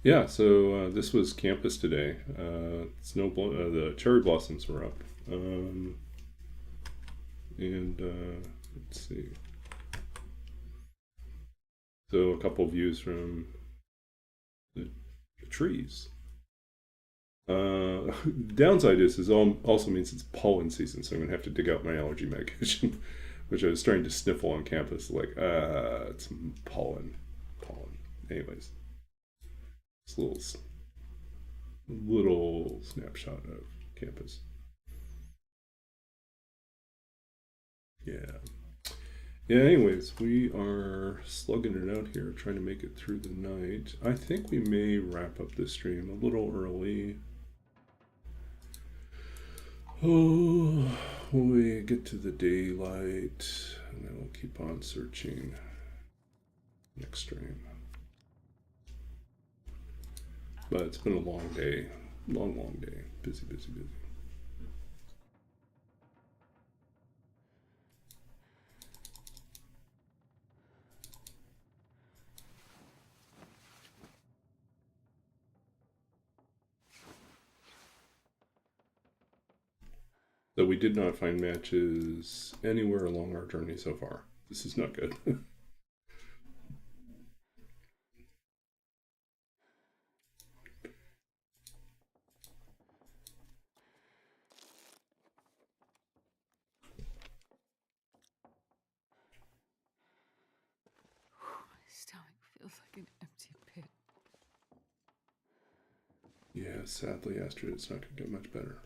Yeah, so this was campus today. The cherry blossoms were up, and let's see. So a couple views from the trees. Downside is also means it's pollen season, so I'm gonna have to dig out my allergy medication, which I was starting to sniffle on campus. Like, it's pollen. Anyways, this little snapshot of campus. Yeah. Yeah, anyways, we are slugging it out here, trying to make it through the night. I think we may wrap up this stream a little early. Oh, when we get to the daylight, and then we'll keep on searching next stream. But it's been a long day. Long day. Busy. Though we did not find matches anywhere along our journey so far. This is not good. My stomach feels like an empty pit. Yeah, sadly, Astrid, it's not going to get much better.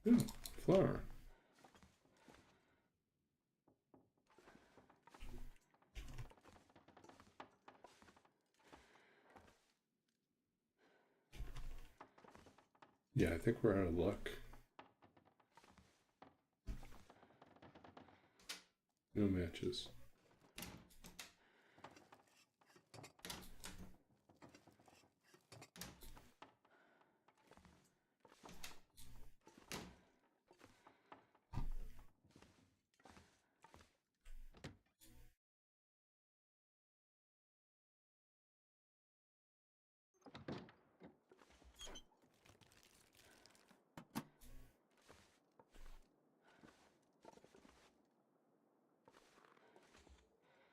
Yeah, flower. Yeah, I think we're out of luck. No matches.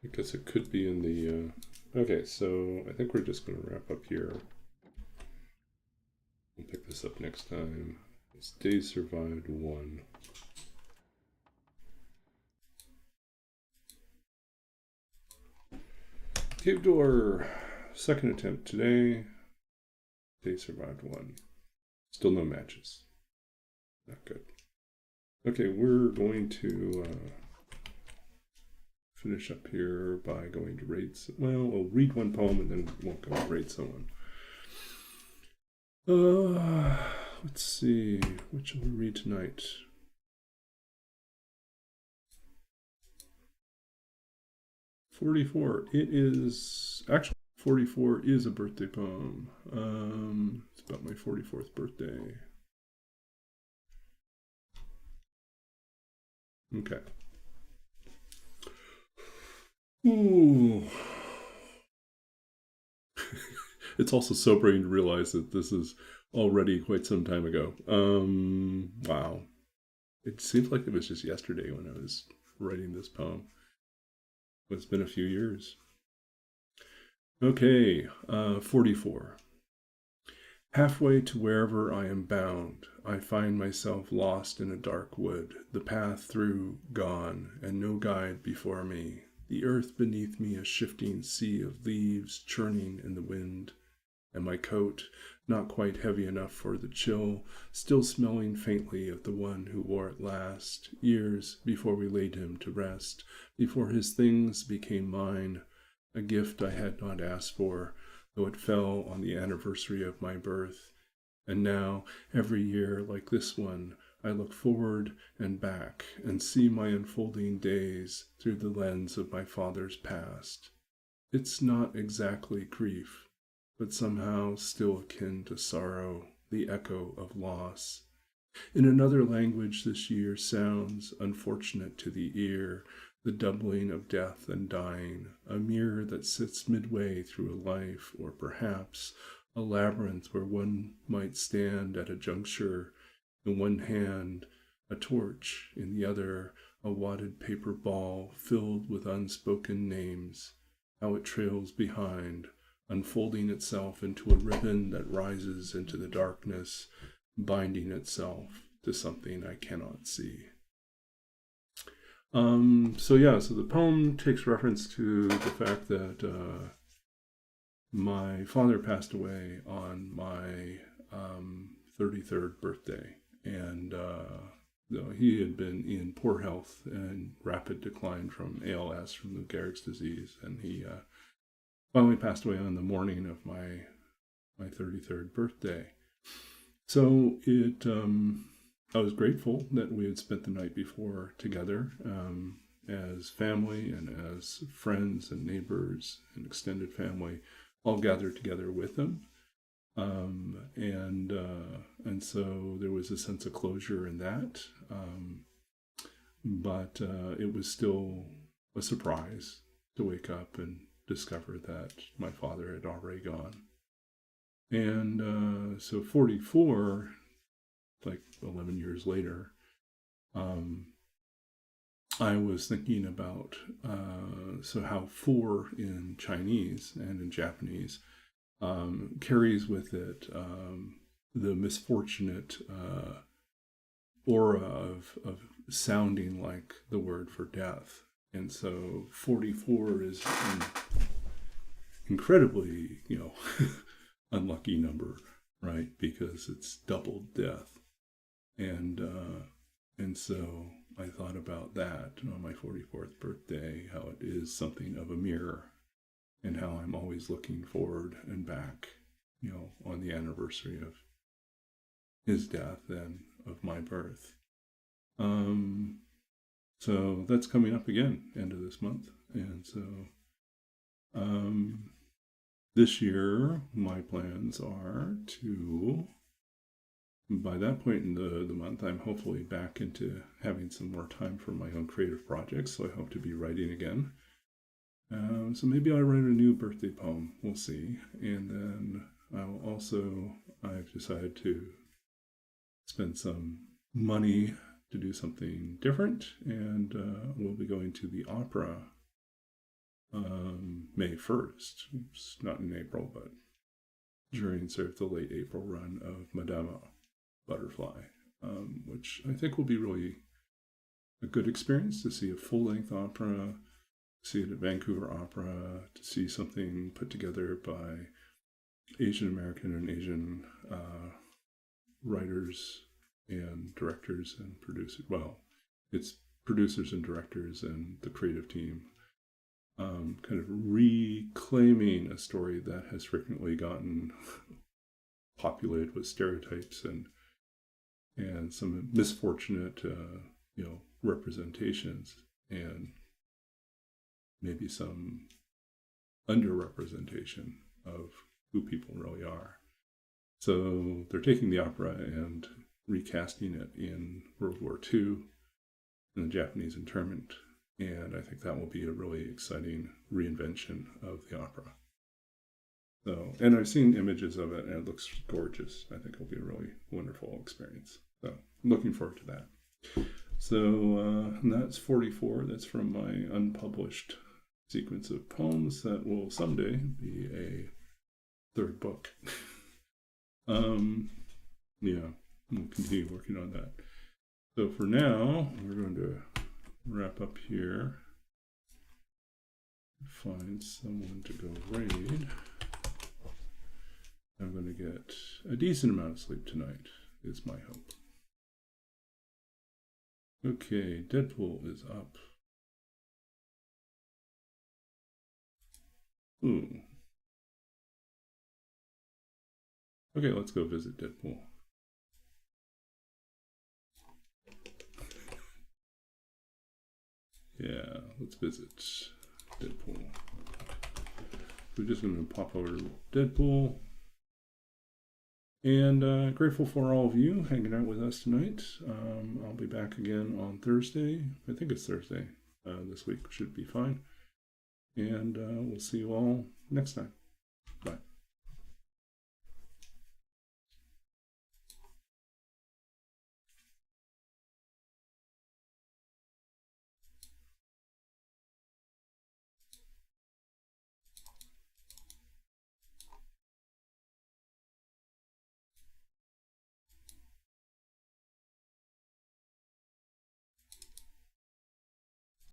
I guess it could be in the... Okay, so I think we're just going to wrap up here. We'll pick this up next time. It's Days Survived 1. Cave Door. Second attempt today. Days Survived 1. Still no matches. Not good. Okay, we're going to finish up here by going to raid. Well, we'll read one poem and then we'll go raid someone. Let's see. What shall we read tonight? "44. It is actually 44 is a birthday poem. It's about my 44th birthday. Okay. Ooh. It's also sobering to realize that this is already quite some time ago. Wow. It seems like it was just yesterday when I was writing this poem. But it's been a few years. Okay, 44. Halfway to wherever I am bound, I find myself lost in a dark wood, the path through gone, and no guide before me. The earth beneath me a shifting sea of leaves churning in the wind, and my coat, not quite heavy enough for the chill, still smelling faintly of the one who wore it last, years before we laid him to rest, before his things became mine, a gift I had not asked for, though it fell on the anniversary of my birth. And now, every year like this one, I look forward and back and see my unfolding days through the lens of my father's past. It's not exactly grief, but somehow still akin to sorrow, the echo of loss. In another language this year sounds unfortunate to the ear, the doubling of death and dying, a mirror that sits midway through a life, or perhaps a labyrinth where one might stand at a juncture, in one hand a torch, in the other a wadded paper ball filled with unspoken names, how it trails behind, unfolding itself into a ribbon that rises into the darkness, binding itself to something I cannot see. So the poem takes reference to the fact that my father passed away on my 33rd birthday, and he had been in poor health and rapid decline from ALS, from Lou Gehrig's disease, and he finally passed away on the morning of my 33rd birthday. So I was grateful that we had spent the night before together as family and as friends and neighbors and extended family, all gathered together with him. And so there was a sense of closure in that. But it was still a surprise to wake up and discover that my father had already gone. And so 44, like 11 years later, I was thinking about how 4 in Chinese and in Japanese carries with it the misfortunate aura of sounding like the word for death. And so 44 is an incredibly, unlucky number, right? Because it's double death. And so I thought about that on my 44th birthday, how it is something of a mirror, and how I'm always looking forward and back, on the anniversary of his death and of my birth. So that's coming up again, end of this month. And so this year, my plans are to, by that point in the month, I'm hopefully back into having some more time for my own creative projects. So I hope to be writing again. So maybe I'll write a new birthday poem. We'll see. And then I've decided to spend some money to do something different. And we'll be going to the opera May 1st. It's not in April, but during sort of the late April run of Madame Butterfly, which I think will be really a good experience to see a full-length opera, see it at Vancouver Opera, to see something put together by Asian American and Asian writers and directors and producers. Well, it's producers and directors and the creative team kind of reclaiming a story that has frequently gotten populated with stereotypes and some misfortunate representations, and maybe some underrepresentation of who people really are. So they're taking the opera and recasting it in World War II in the Japanese internment, and I think that will be a really exciting reinvention of the opera. So, and I've seen images of it, and it looks gorgeous. I think it'll be a really wonderful experience. So, I'm looking forward to that. So, that's 44. That's from my unpublished sequence of poems that will someday be a third book. Yeah, we'll continue working on that. So for now, we're going to wrap up here. Find someone to go raid. I'm going to get a decent amount of sleep tonight, is my hope. Okay, Deadpool is up. Ooh. Okay, let's go visit Deadpool. Yeah, let's visit Deadpool. We're just going to pop over to Deadpool. And grateful for all of you hanging out with us tonight. I'll be back again on Thursday. I think it's Thursday. This week should be fine. And we'll see you all next time.